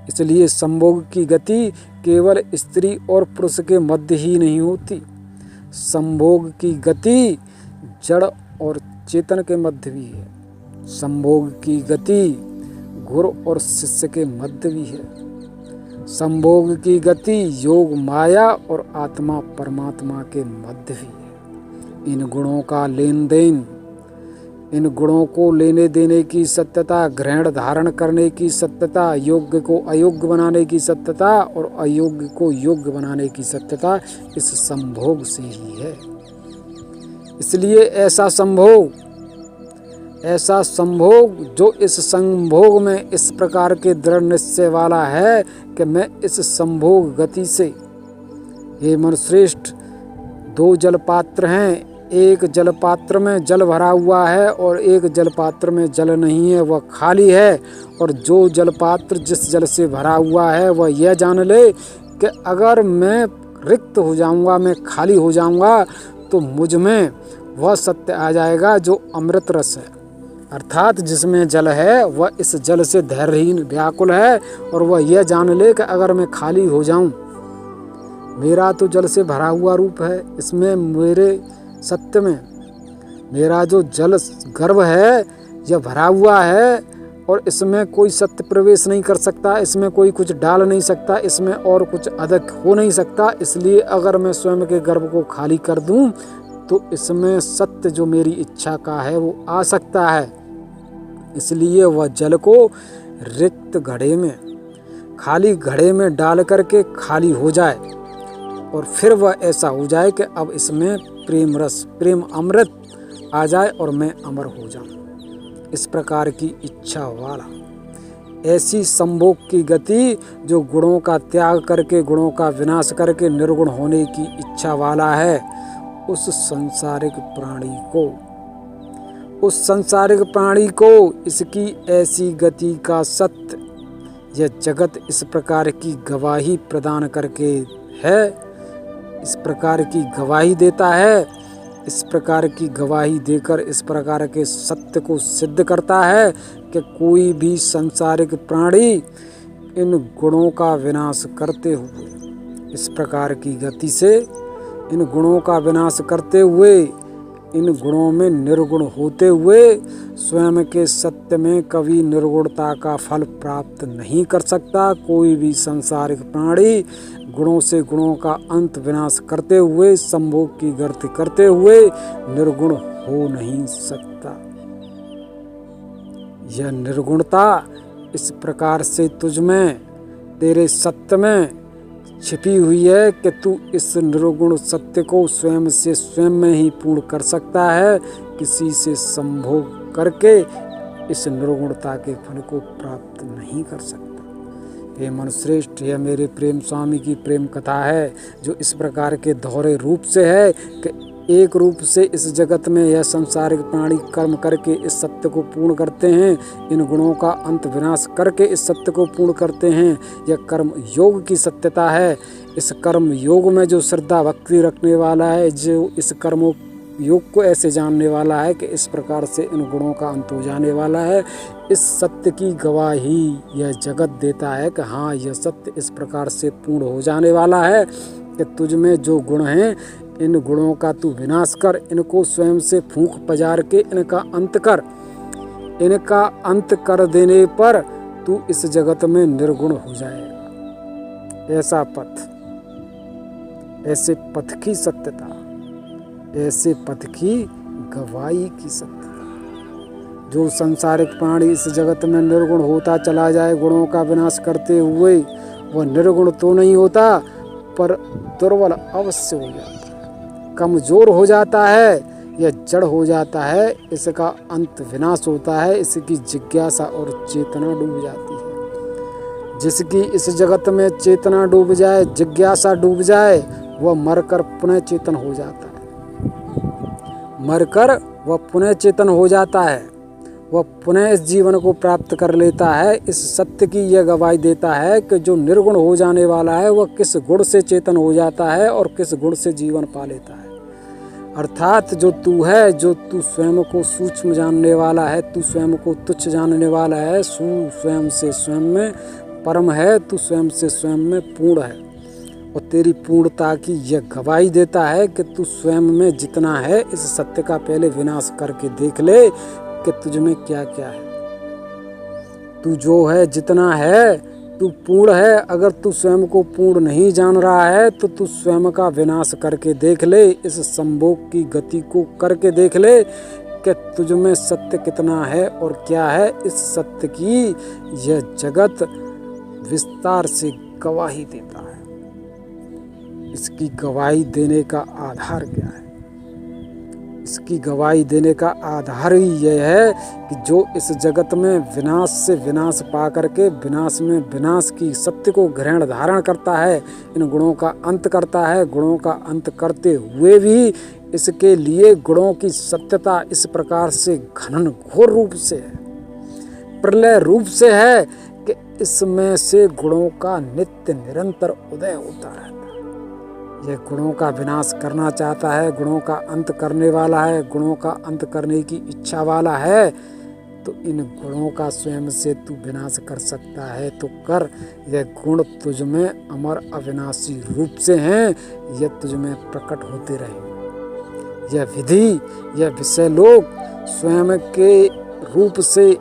Speaker 1: इसलिए संभोग की गति केवल स्त्री और पुरुष के मध्य ही नहीं होती। संभोग की गति जड़ और चेतन के मध्य भी है। संभोग की गति गुरु और शिष्य के मध्य भी है। संभोग की गति योग माया और आत्मा परमात्मा के मध्य भी है। इन गुणों का लेन देन, इन गुणों को लेने देने की सत्यता, ग्रहण धारण करने की सत्यता, योग्य को अयोग्य बनाने की सत्यता और अयोग्य को योग्य बनाने की सत्यता इस संभोग से ही है। इसलिए ऐसा संभोग जो इस संभोग में इस प्रकार के दृढ़ निश्चय वाला है कि मैं इस संभोग गति से, हे मनुश्रेष्ठ, दो जलपात्र हैं, एक जलपात्र में जल भरा हुआ है और एक जलपात्र में जल नहीं है, वह खाली है। और जो जलपात्र जिस जल से भरा हुआ है वह यह जान ले कि अगर मैं रिक्त हो जाऊंगा, मैं खाली हो जाऊंगा, तो मुझ में वह सत्य आ जाएगा जो अमृत रस है। अर्थात जिसमें जल है वह इस जल से धैर्यहीन, व्याकुल है। और वह यह जान ले कि अगर मैं खाली हो जाऊं, मेरा तो जल से भरा हुआ रूप है, इसमें मेरे सत्य में मेरा जो जल गर्भ है यह भरा हुआ है और इसमें कोई सत्य प्रवेश नहीं कर सकता, इसमें कोई कुछ डाल नहीं सकता, इसमें और कुछ अधिक हो नहीं सकता। इसलिए अगर मैं स्वयं के गर्भ को खाली कर दूं तो इसमें सत्य जो मेरी इच्छा का है वो आ सकता है। इसलिए वह जल को रिक्त घड़े में, खाली घड़े में डाल करके खाली हो जाए और फिर वह ऐसा हो जाए कि अब इसमें प्रेम रस, प्रेम अमृत आ जाए और मैं अमर हो जाऊं। इस प्रकार की इच्छा वाला, ऐसी संभोग की गति जो गुणों का त्याग करके, गुणों का विनाश करके निर्गुण होने की इच्छा वाला है, उस संसारिक प्राणी को, उस संसारिक प्राणी को इसकी ऐसी गति का सत्य यह जगत इस प्रकार की गवाही प्रदान करके है, इस प्रकार की गवाही देता है, इस प्रकार की गवाही देकर इस प्रकार के सत्य को सिद्ध करता है कि कोई भी संसारिक प्राणी इन गुणों का विनाश करते हुए, इस प्रकार की गति से इन गुणों का विनाश करते हुए, इन गुणों में निर्गुण होते हुए स्वयं के सत्य में कभी निर्गुणता का फल प्राप्त नहीं कर सकता। कोई भी संसारिक प्राणी गुणों से गुणों का अंत विनाश करते हुए, संभोग की गति करते हुए निर्गुण हो नहीं सकता। यह निर्गुणता इस प्रकार से तुझ में, तेरे सत्य में छिपी हुई है कि तू इस निर्गुण सत्य को स्वयं से स्वयं में ही पूर्ण कर सकता है, किसी से संभोग करके इस निर्गुणता के फल को प्राप्त नहीं कर सकता। हे मनुश्रेष्ठ, यह मेरे प्रेम स्वामी की प्रेम कथा है, जो इस प्रकार के दोहरे रूप से है कि एक रूप से इस जगत में यह संसारिक प्राणी कर्म करके इस सत्य को पूर्ण करते हैं, इन गुणों का अंत विनाश करके इस सत्य को पूर्ण करते हैं। यह कर्म योग की सत्यता है। इस कर्म योग में जो श्रद्धा भक्ति रखने वाला है, जो इस कर्म योग को ऐसे जानने वाला है कि इस प्रकार से इन गुणों का अंत हो जाने वाला है, इस सत्य की गवाही यह जगत देता है कि हाँ, यह सत्य इस प्रकार से पूर्ण हो जाने वाला है कि तुझ में जो गुण हैं, इन गुणों का तू विनाश कर, इनको स्वयं से फूंक पजार के इनका अंत कर। इनका अंत कर देने पर तू इस जगत में निर्गुण हो जाएगा। ऐसा पथ, ऐसे पथ की सत्यता, ऐसे पथ की गवाही की सत्यता। जो संसारिक प्राणी इस जगत में निर्गुण होता चला जाए, गुणों का विनाश करते हुए, वह निर्गुण तो नहीं होता पर दुर्बल अवश्य हो जाता है, कमजोर हो जाता है, यह जड़ हो जाता है, इसका अंत विनाश होता है, इसकी जिज्ञासा और चेतना डूब जाती है। जिसकी इस जगत में चेतना डूब जाए, जिज्ञासा डूब जाए, वह मरकर पुनः चेतन हो जाता है। मरकर वह पुनः चेतन हो जाता है, वह पुनः इस जीवन को प्राप्त कर लेता है। इस सत्य की यह गवाही देता है कि जो निर्गुण हो जाने वाला है, वह किस गुण से चेतन हो जाता है और किस गुण से जीवन पा लेता है। अर्थात जो तू है, जो तू स्वयं को सूक्ष्म जानने वाला है, तू स्वयं को तुच्छ जानने वाला है, तू स्वयं से स्वयं में परम है, तू स्वयं से स्वयं में पूर्ण है। और तेरी पूर्णता की यह गवाही देता है कि तू स्वयं में जितना है, इस सत्य का पहले विनाश करके देख ले कि तुझ में क्या क्या है। तू जो है, जितना है, तू पूर्ण है। अगर तू स्वयं को पूर्ण नहीं जान रहा है तो तू स्वयं का विनाश करके देख ले, इस संभोग की गति को करके देख ले कि तुझ में सत्य कितना है और क्या है। इस सत्य की यह जगत विस्तार से गवाही देता है। इसकी गवाही देने का आधार क्या है? इसकी गवाही देने का आधार ही यह है कि जो इस जगत में विनाश से विनाश पा करके विनाश में विनाश की सत्य को ग्रहण धारण करता है, इन गुणों का अंत करता है, गुणों का अंत करते हुए भी इसके लिए गुणों की सत्यता इस प्रकार से घनन घोर रूप से है, प्रलय रूप से है कि इसमें से गुणों का नित्य निरंतर उदय होता रहता है। यह गुणों का विनाश करना चाहता है, गुणों का अंत करने वाला है, गुणों का अंत करने की इच्छा वाला है, तो इन गुणों का स्वयं से तू विनाश कर सकता है तो कर। यह गुण तुझ में अमर अविनाशी रूप से हैं, यह तुझ में प्रकट होते रहे। यह विधि, यह विषय लोक स्वयं के रूप से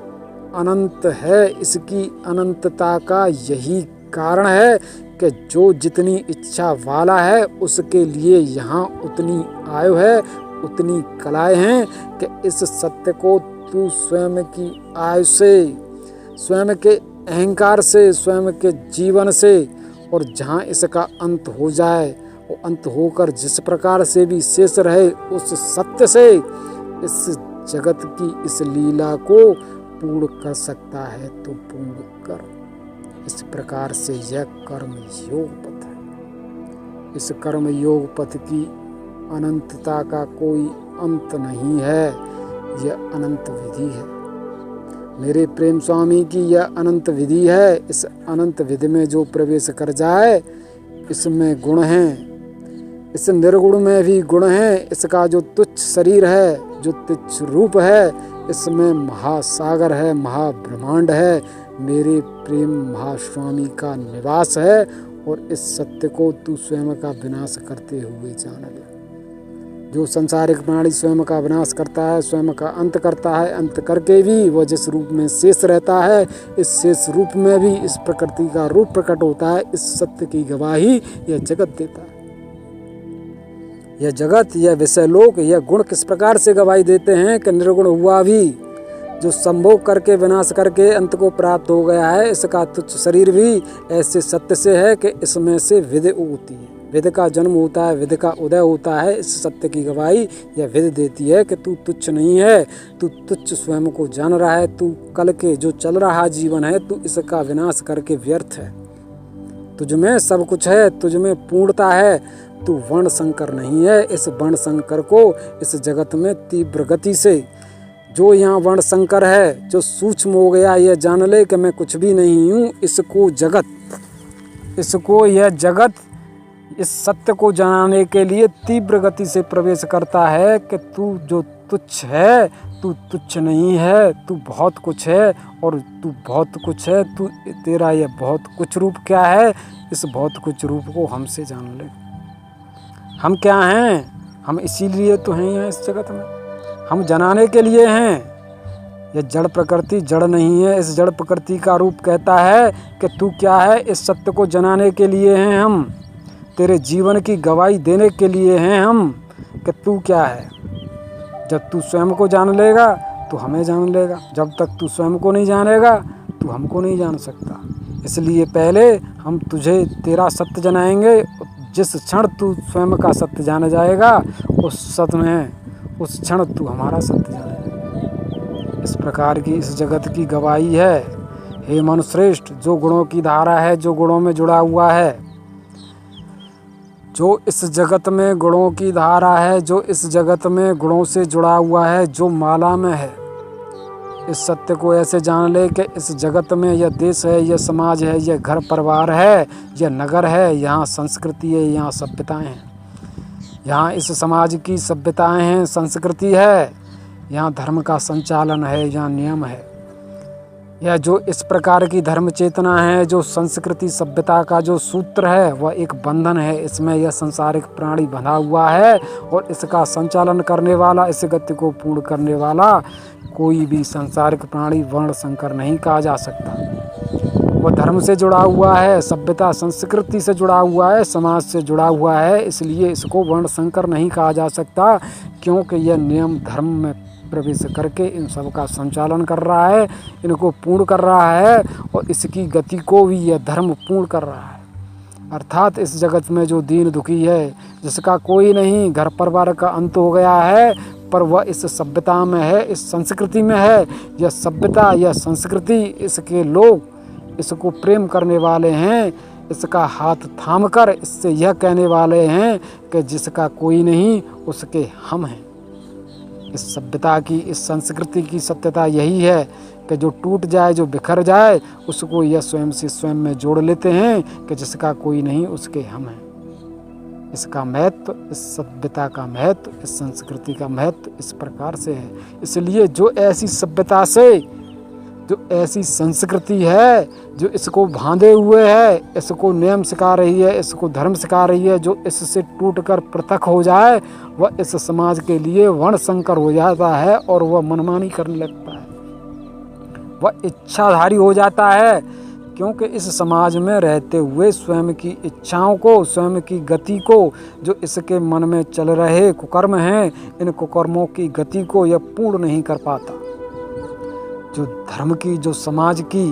Speaker 1: अनंत है। इसकी अनंतता का यही कारण है कि जो जितनी इच्छा वाला है उसके लिए यहाँ उतनी आयु है, उतनी कलाएं हैं कि इस सत्य को तू स्वयं की आयु से, स्वयं के अहंकार से, स्वयं के जीवन से, और जहाँ इसका अंत हो जाए, वो अंत होकर जिस प्रकार से भी शेष रहे, उस सत्य से इस जगत की इस लीला को पूर्ण कर सकता है तो पूर्ण कर। इस प्रकार से यह कर्म योग पथ है। इस कर्म योग पथ की अनंतता का कोई अंत नहीं है। यह अनंत विधि है। मेरे प्रेम स्वामी की यह अनंत विधि है। इस अनंत विधि में जो प्रवेश कर जाए, इसमें गुण हैं, इस निर्गुण में भी गुण है। इसका जो तुच्छ शरीर है, जो तुच्छ रूप है, इसमें महासागर है, महाब्रह्मांड है, मेरे प्रेम महास्वामी का निवास है। और इस सत्य को तू स्वयं का विनाश करते हुए जान ले। जो संसारिक प्राणी स्वयं का विनाश करता है, स्वयं का अंत करता है, अंत करके भी वह जिस रूप में शेष रहता है, इस शेष रूप में भी इस प्रकृति का रूप प्रकट होता है। इस सत्य की गवाही यह जगत देता है। यह जगत, यह विषय लोक, यह गुण किस प्रकार से गवाही देते हैं कि निर्गुण हुआ भी जो संभोग करके विनाश करके अंत को प्राप्त हो गया है, इसका तुच्छ शरीर भी ऐसे सत्य से है कि इसमें से विधि उगती है, विधि का जन्म होता है, विधि का उदय होता है। इस सत्य की गवाही यह विधि देती है कि तू तुच्छ नहीं है, तू तुच्छ स्वयं को जान रहा है। तू कल के जो चल रहा जीवन है, तू इसका विनाश करके व्यर्थ है। तुझ में सब कुछ है, तुझ में पूर्णता है, तू वर्ण संकर नहीं है। इस वर्ण संकर को इस जगत में तीव्र गति से, जो यहाँ वर्ण संकर है, जो सूक्ष्म हो गया, यह जान ले कि मैं कुछ भी नहीं हूँ। इसको यह जगत इस सत्य को जानने के लिए तीव्र गति से प्रवेश करता है कि तू जो तुच्छ है, तू तुच्छ नहीं है, तू बहुत कुछ है। और तू बहुत कुछ है, तू तेरा यह बहुत कुछ रूप क्या है, इस बहुत कुछ रूप को हमसे जान ले। हम क्या हैं? हम इसीलिए तो हैं यहाँ इस जगत में, हम जनाने के लिए हैं। यह जड़ प्रकृति जड़ नहीं है। इस जड़ प्रकृति का रूप कहता है कि तू क्या है। इस सत्य को जनाने के लिए हैं हम, तेरे जीवन की गवाही देने के लिए हैं हम कि तू क्या है। जब तू स्वयं को जान लेगा तो हमें जान लेगा। जब तक तू स्वयं को नहीं जानेगा तो हमको नहीं जान सकता। इसलिए पहले हम तुझे तेरा सत्य जनाएंगे। जिस क्षण तू स्वयं का सत्य जान जाएगा, उस क्षण तू हमारा सत्य जानेगा। इस प्रकार की इस जगत की गवाही है। हे मनुश्रेष्ठ, जो गुणों की धारा है, जो गुणों में जुड़ा हुआ है, जो इस जगत में गुणों की धारा है, जो इस जगत में गुणों से जुड़ा हुआ है, जो माला में है, इस सत्य को ऐसे जान ले कि इस जगत में यह देश है, यह समाज है, यह घर परिवार है, यह नगर है, यहाँ संस्कृति है, यहाँ सभ्यताएं हैं। यहाँ इस समाज की सभ्यताएं हैं, संस्कृति है, यहाँ धर्म का संचालन है, यहाँ नियम है। यह जो इस प्रकार की धर्म चेतना है, जो संस्कृति सभ्यता का जो सूत्र है, वह एक बंधन है। इसमें यह संसारिक प्राणी बंधा हुआ है और इसका संचालन करने वाला, इस गति को पूर्ण करने वाला कोई भी संसारिक प्राणी वर्ण संकर नहीं कहा जा सकता। वह धर्म से जुड़ा हुआ है, सभ्यता संस्कृति से जुड़ा हुआ है, समाज से जुड़ा हुआ है। इसलिए इसको वर्ण संकर नहीं कहा जा सकता, क्योंकि यह नियम धर्म में प्रवेश करके इन सब का संचालन कर रहा है, इनको पूर्ण कर रहा है और इसकी गति को भी यह धर्म पूर्ण कर रहा है। अर्थात इस जगत में जो दीन दुखी है, जिसका कोई नहीं, घर परिवार का अंत हो गया है, पर वह इस सभ्यता में है, इस संस्कृति में है। यह सभ्यता, यह संस्कृति, इसके लोग इसको प्रेम करने वाले हैं, इसका हाथ थामकर इससे यह कहने वाले हैं कि जिसका कोई नहीं, उसके हम हैं। इस सभ्यता की, इस संस्कृति की सत्यता यही है कि जो टूट जाए, जो बिखर जाए, उसको यह स्वयं से स्वयं में जोड़ लेते हैं कि जिसका कोई नहीं, उसके हम हैं। इसका महत्व, इस सभ्यता का महत्व, इस संस्कृति का महत्व इस प्रकार से है। इसलिए जो ऐसी सभ्यता से, जो ऐसी संस्कृति है, जो इसको बांधे हुए है, इसको नियम सिखा रही है, इसको धर्म सिखा रही है, जो इससे टूटकर पृथक हो जाए, वह इस समाज के लिए वर्ण संकर हो जाता है और वह मनमानी करने लगता है, वह इच्छाधारी हो जाता है। क्योंकि इस समाज में रहते हुए स्वयं की इच्छाओं को, स्वयं की गति को, जो इसके मन में चल रहे कुकर्म हैं, इन कुकर्मों की गति को यह पूर्ण नहीं कर पाता। जो धर्म की, जो समाज की,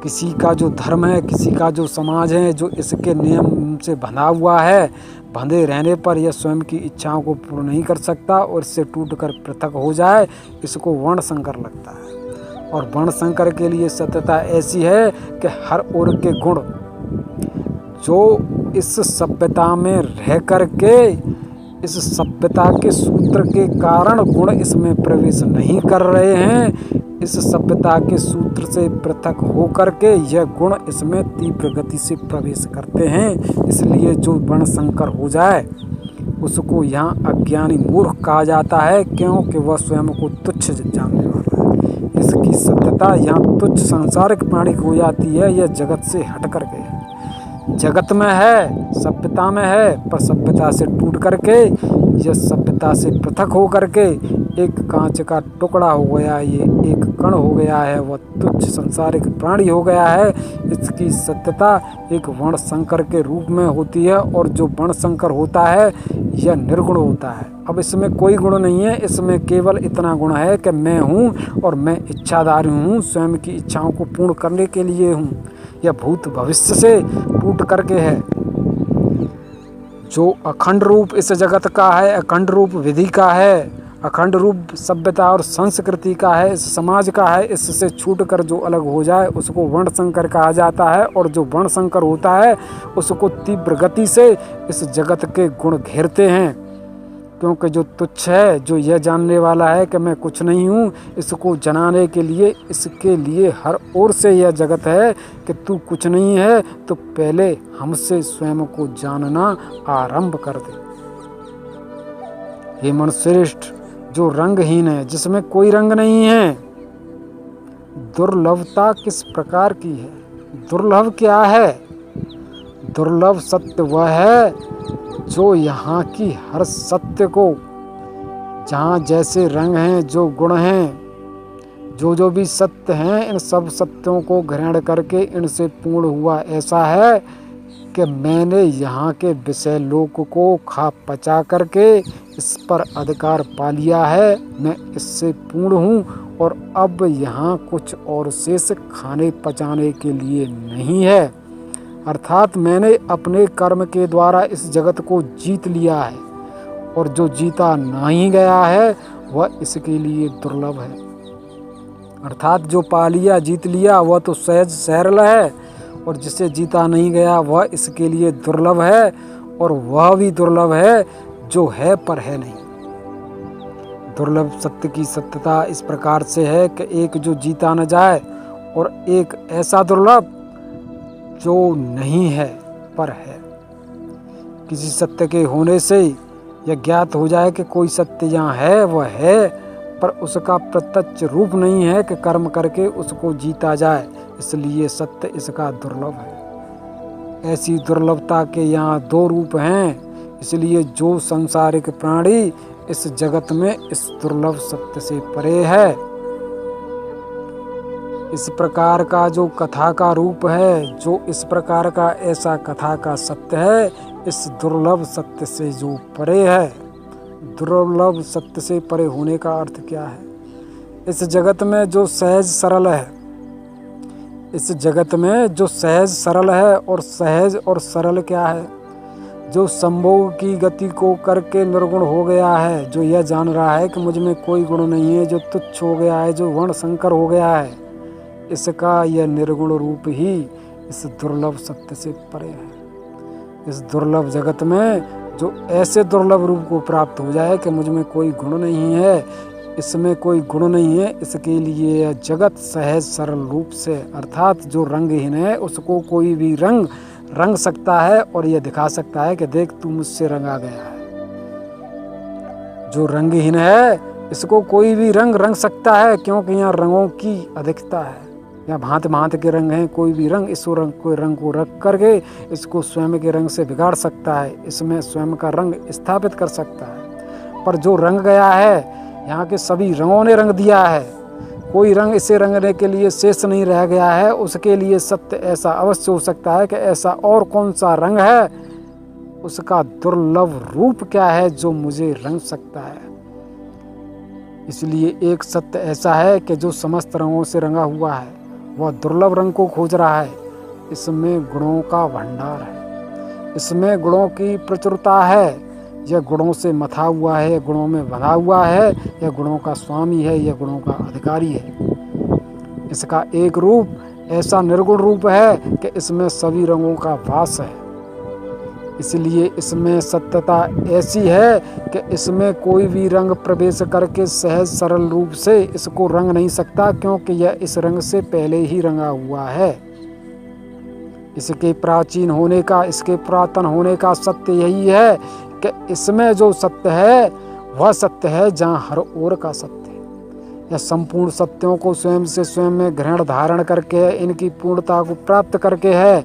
Speaker 1: किसी का जो धर्म है, किसी का जो समाज है, जो इसके नियम से बंधा हुआ है, बंधे रहने पर यह स्वयं की इच्छाओं को पूर्ण नहीं कर सकता और इससे टूटकर पृथक हो जाए, इसको वर्ण संकर लगता है। और वर्ण संकर के लिए सत्यता ऐसी है कि हर ओर के गुण जो इस सभ्यता में रह कर के इस सभ्यता के सूत्र के कारण गुण इसमें प्रवेश नहीं कर रहे हैं। इस सभ्यता के सूत्र से पृथक होकर के यह गुण इसमें तीव्र गति से प्रवेश करते हैं। इसलिए जो वर्ण संकर हो जाए उसको यहाँ अज्ञानी मूर्ख कहा जाता है, क्योंकि वह स्वयं को तुच्छ जानने वाला है। इसकी सत्यता यहाँ तुच्छ सांसारिक प्राणी हो जाती है। यह जगत से हट कर के जगत में है, सभ्यता में है, पर सभ्यता से टूट करके यह सभ्यता से पृथक हो करके एक कांच का टुकड़ा हो गया, ये एक कण हो गया है, वह तुच्छ संसारिक प्राणी हो गया है। इसकी सत्यता एक वर्ण संकर के रूप में होती है, और जो वर्ण संकर होता है यह निर्गुण होता है। अब इसमें कोई गुण नहीं है, इसमें केवल इतना गुण है कि मैं हूँ और मैं इच्छाधारी हूँ, स्वयं की इच्छाओं को पूर्ण करने के लिए हूँ। यह भूत भविष्य से टूट करके है। जो अखंड रूप इस जगत का है, अखंड रूप विधि का है, अखंड रूप सभ्यता और संस्कृति का है, इस समाज का है, इससे छूटकर जो अलग हो जाए उसको वर्ण संकर कहा जाता है। और जो वर्ण संकर होता है उसको तीव्र गति से इस जगत के गुण घेरते हैं, क्योंकि जो तुच्छ है, जो यह जानने वाला है कि मैं कुछ नहीं हूँ, इसको जनाने के लिए इसके लिए हर ओर से यह जगत है कि तू कुछ नहीं है, तो पहले हमसे स्वयं को जानना आरंभ कर दे। हे मनुश्रेष्ठ, जो रंगहीन है, जिसमें कोई रंग नहीं है, दुर्लभता किस प्रकार की है? दुर्लभ क्या है? दुर्लभ सत्य वह है जो यहाँ की हर सत्य को, जहाँ जैसे रंग हैं, जो गुण हैं, जो भी सत्य हैं, इन सब सत्यों को ग्रहण करके इनसे पूर्ण हुआ ऐसा है कि मैंने यहाँ के विषय लोक को खा पचा करके इस पर अधिकार पा लिया है। मैं इससे पूर्ण हूँ और अब यहाँ कुछ और शेष खाने पचाने के लिए नहीं है। अर्थात मैंने अपने कर्म के द्वारा इस जगत को जीत लिया है, और जो जीता नहीं गया है वह इसके लिए दुर्लभ है। अर्थात जो पा लिया, जीत लिया, वह तो सहज सरल है, और जिसे जीता नहीं गया वह इसके लिए दुर्लभ है। और वह भी दुर्लभ है जो है पर है नहीं। दुर्लभ सत्य की सत्यता इस प्रकार से है कि एक जो जीता न जाए, और एक ऐसा दुर्लभ जो नहीं है पर है। किसी सत्य के होने से यह ज्ञात हो जाए कि कोई सत्य यहाँ है, वह है, पर उसका प्रत्यक्ष रूप नहीं है कि कर्म करके उसको जीता जाए, इसलिए सत्य इसका दुर्लभ है। ऐसी दुर्लभता के यहाँ दो रूप हैं, इसलिए जो सांसारिक प्राणी इस जगत में इस दुर्लभ सत्य से परे है, इस प्रकार का जो कथा का रूप है, जो इस प्रकार का ऐसा कथा का सत्य है, इस दुर्लभ सत्य से जो परे है। दुर्लभ सत्य से परे होने का अर्थ क्या है? इस जगत में जो सहज सरल है, इस जगत में जो सहज सरल है, और सहज और सरल क्या है? जो संभोग की गति को करके निर्गुण हो गया है, जो यह जान रहा है कि मुझ में कोई गुण नहीं है, जो तुच्छ हो गया है, जो वर्ण संकर हो गया है, इसका यह निर्गुण रूप ही इस दुर्लभ सत्य से परे है। इस दुर्लभ जगत में जो ऐसे दुर्लभ रूप को प्राप्त हो जाए कि मुझ में कोई गुण नहीं है, इसमें कोई गुण नहीं है, इसके लिए यह जगत सहज सरल रूप से, अर्थात जो रंगहीन है, उसको कोई भी रंग सकता है और यह दिखा सकता है कि देख तू मुझसे रंगा गया है। जो रंगहीन है इसको कोई भी रंग सकता है, क्योंकि यहाँ रंगों की अधिकता है। यहाँ भांति भांति के रंग हैं, कोई भी रंग इस रंग को रख करके इसको स्वयं के रंग से बिगाड़ सकता है, इसमें स्वयं का रंग स्थापित कर सकता है। पर जो रंग गया है, यहाँ के सभी रंगों ने रंग दिया है, कोई रंग इसे रंगने के लिए शेष नहीं रह गया है। उसके लिए सत्य ऐसा अवश्य हो सकता है कि ऐसा और कौन सा रंग है, उसका दुर्लभ रूप क्या है जो मुझे रंग सकता है। इसलिए एक सत्य ऐसा है कि जो समस्त रंगों से रंगा हुआ है, वह दुर्लभ रंग को खोज रहा है। इसमें गुणों का भंडार है, इसमें गुणों की प्रचुरता है। यह गुणों से मथा हुआ है, गुणों में बंधा हुआ है, यह गुणों का स्वामी है, यह गुणों का अधिकारी है। इसका एक रूप ऐसा निर्गुण रूप है कि इसमें सभी रंगों का वास है। इसलिए इसमें सत्यता ऐसी है कि इसमें कोई भी रंग प्रवेश करके सहज सरल रूप से इसको रंग नहीं सकता, क्योंकि यह इस रंग से पहले ही रंगा हुआ है। इसके प्राचीन होने का, इसके पुरातन होने का सत्य यही है कि इसमें जो सत्य है वह सत्य है जहाँ हर ओर का सत्य है। यह संपूर्ण सत्यों को स्वयं से स्वयं में ग्रहण धारण करके है, इनकी पूर्णता को प्राप्त करके है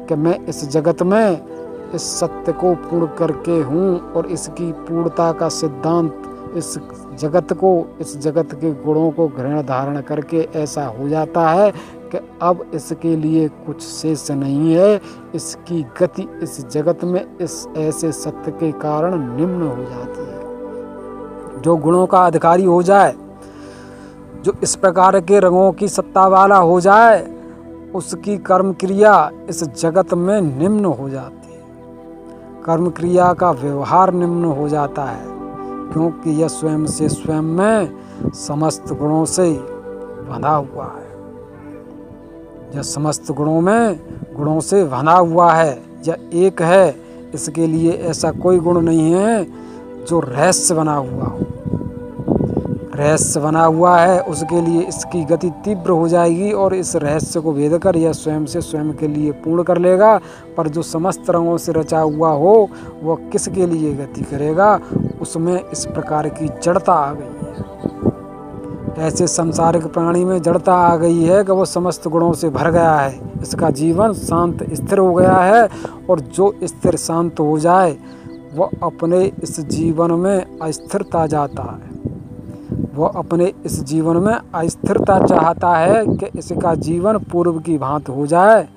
Speaker 1: कि मैं इस जगत में इस सत्य को पूर्ण करके हूँ, और इसकी पूर्णता का सिद्धांत इस जगत को, इस जगत के गुणों को ग्रहण धारण करके ऐसा हो जाता है कि अब इसके लिए कुछ शेष नहीं है। इसकी गति इस जगत में इस ऐसे सत्य के कारण निम्न हो जाती है। जो गुणों का अधिकारी हो जाए, जो इस प्रकार के रंगों की सत्ता वाला हो जाए, उसकी कर्म क्रिया इस जगत में निम्न हो जाती है। कर्म क्रिया का व्यवहार निम्न हो जाता है, क्योंकि यह स्वयं से स्वयं में समस्त गुणों से बंधा हुआ है। यह समस्त गुणों से बंधा हुआ है। यह एक है, इसके लिए ऐसा कोई गुण नहीं है जो रहस्य बना हुआ हो। रहस्य बना हुआ है, उसके लिए इसकी गति तीव्र हो जाएगी और इस रहस्य को भेद कर यह स्वयं से स्वयं के लिए पूर्ण कर लेगा। पर जो समस्त रंगों से रचा हुआ हो वह किसके लिए गति करेगा? उसमें इस प्रकार की जड़ता आ गई है। ऐसे संसारिक प्राणी में जड़ता आ गई है कि वो समस्त गुणों से भर गया है। इसका जीवन शांत स्थिर हो गया है, और जो स्थिर शांत हो जाए वह अपने इस जीवन में अस्थिरता जाता है। वह अपने इस जीवन में अस्थिरता चाहता है कि इसका जीवन पूर्व की भांति हो जाए।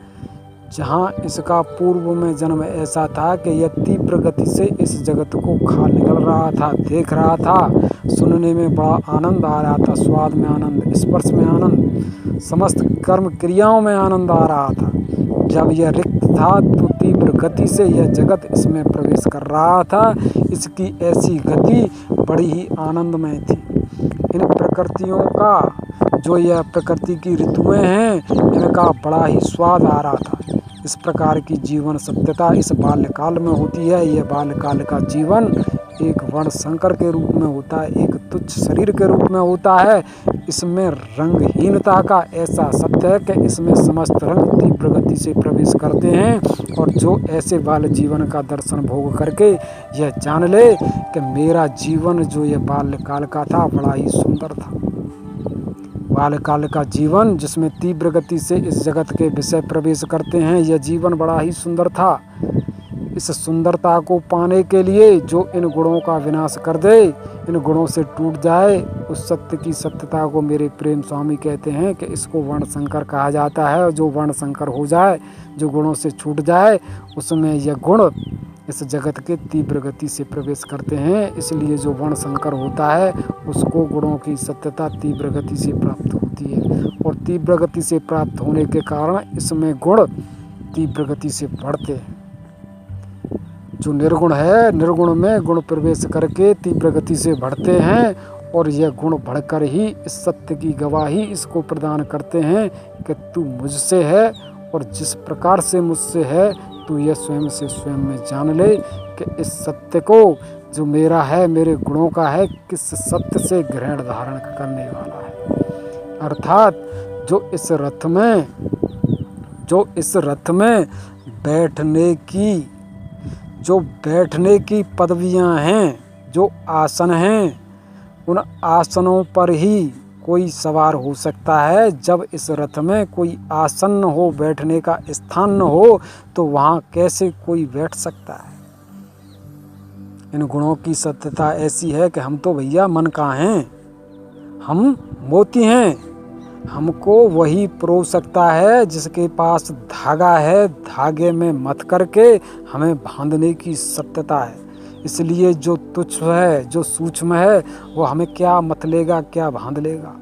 Speaker 1: जहाँ इसका पूर्व में जन्म ऐसा था कि यह तीव्र गति से इस जगत को खा निकल रहा था, देख रहा था, सुनने में बड़ा आनंद आ रहा था, स्वाद में आनंद, स्पर्श में आनंद, समस्त कर्म क्रियाओं में आनंद आ रहा था। जब यह रिक्त था तो तीव्र गति से यह जगत इसमें प्रवेश कर रहा था। इसकी ऐसी गति बड़ी ही आनंदमय थी। इन प्रकृतियों का, जो यह प्रकृति की ऋतुएं हैं, इनका बड़ा ही स्वाद आ रहा था। इस प्रकार की जीवन सत्यता इस बाल्यकाल में होती है। यह बाल्यकाल का जीवन एक वर्ण संकर के रूप में होता है, एक तुच्छ शरीर के रूप में होता है। इसमें रंगहीनता का ऐसा सत्य है कि इसमें समस्त रंग तीव्र गति से प्रवेश करते हैं, और जो ऐसे बाल्य जीवन का दर्शन भोग करके यह जान ले कि मेरा जीवन जो यह बाल्यकाल का था बड़ा ही सुंदर था। बाल्यकाल का जीवन जिसमें तीव्र गति से इस जगत के विषय प्रवेश करते हैं, यह जीवन बड़ा ही सुंदर था। इस सुंदरता को पाने के लिए जो इन गुणों का विनाश कर दे, इन गुणों से टूट जाए, उस सत्य की सत्यता को मेरे प्रेम स्वामी कहते हैं कि इसको वर्ण संकर कहा जाता है। जो वर्ण संकर हो जाए, जो गुणों से छूट जाए, उसमें यह गुण इस जगत के तीव्र गति से प्रवेश करते हैं। इसलिए जो वर्ण संकर होता है उसको गुणों की सत्यता तीव्र गति से प्राप्त होती है, और तीव्र गति से प्राप्त होने के कारण इसमें गुण तीव्र गति से बढ़ते हैं। जो निर्गुण है, निर्गुण में गुण प्रवेश करके तीव्र गति से बढ़ते हैं, और यह गुण बढ़कर ही इस सत्य की गवाही इसको प्रदान करते हैं कि तू मुझसे है, और जिस प्रकार से मुझसे है तू यह स्वयं से स्वयं में जान ले कि इस सत्य को जो मेरा है, मेरे गुणों का है, किस सत्य से ग्रहण धारण करने वाला है। अर्थात जो इस रथ में बैठने की पदवियां हैं, जो आसन हैं, उन आसनों पर ही कोई सवार हो सकता है। जब इस रथ में कोई आसन न हो, बैठने का स्थान न हो, तो वहाँ कैसे कोई बैठ सकता है? इन गुणों की सत्यता ऐसी है कि हम तो भैया मन का हैं, हम मोती हैं। हमको वही परो सकता है जिसके पास धागा है, धागे में मथ करके हमें बांधने की सत्यता है। इसलिए जो तुच्छ है, जो सूक्ष्म है, वो हमें क्या मत लेगा, क्या बांध लेगा।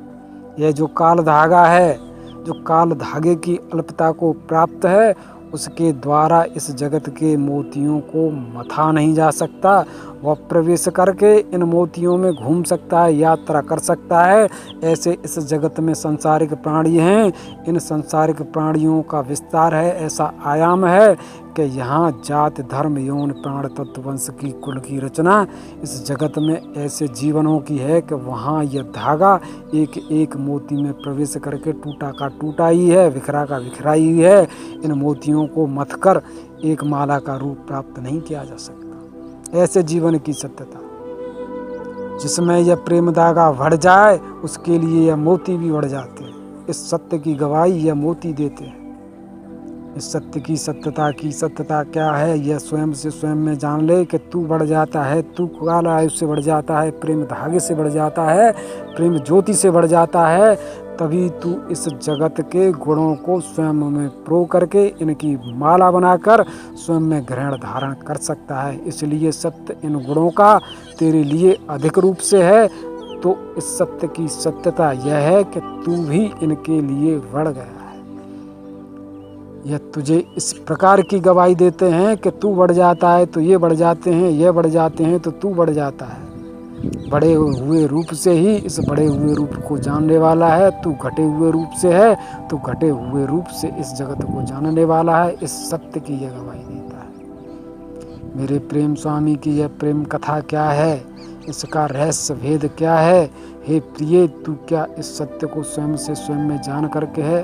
Speaker 1: यह जो काल धागा है, जो काल धागे की अल्पता को प्राप्त है, उसके द्वारा इस जगत के मोतियों को मथा नहीं जा सकता। वह प्रवेश करके इन मोतियों में घूम सकता है, यात्रा कर सकता है। ऐसे इस जगत में सांसारिक प्राणी हैं। इन सांसारिक प्राणियों का विस्तार है, ऐसा आयाम है कि यहाँ जात धर्म यौन प्राण तत्व वंश की कुल की रचना इस जगत में ऐसे जीवनों की है कि वहाँ यह धागा एक एक मोती में प्रवेश करके टूटा का टूटा ही है, बिखरा का बिखरा ही है। इन मोतियों को मथ कर एक माला का रूप प्राप्त नहीं किया जा सकता। ऐसे जीवन की सत्यता जिसमें यह प्रेम धागा बढ़ जाए उसके लिए यह मोती भी बढ़ जाते हैं। इस सत्य की गवाही यह मोती देते हैं। इस सत्य की सत्यता क्या है, यह स्वयं से स्वयं में जान ले कि तू बढ़ जाता है, तू काल आयु से बढ़ जाता है, प्रेम धागे से बढ़ जाता है, प्रेम ज्योति से बढ़ जाता है। तभी तू इस जगत के गुणों को स्वयं में प्रो करके इनकी माला बनाकर स्वयं में ग्रहण धारण कर सकता है। इसलिए सत्य इन गुणों का तेरे लिए अधिक रूप से है। तो इस सत्य की सत्यता यह है कि तू भी इनके लिए बढ़ गया है। यह तुझे इस प्रकार की गवाही देते हैं कि तू बढ़ जाता है तो ये बढ़ जाते हैं, ये बढ़ जाते हैं तो तू बढ़ जाता है। बड़े हुए रूप से ही इस बड़े हुए रूप को जानने वाला है। तू घटे हुए रूप से है तो घटे हुए रूप से इस जगत को जानने वाला है। इस सत्य की यह गवाही देता है। मेरे प्रेम स्वामी की यह प्रेम कथा क्या है, इसका रहस्य भेद क्या है? हे प्रिय, तू क्या इस सत्य को स्वयं से स्वयं में जान करके है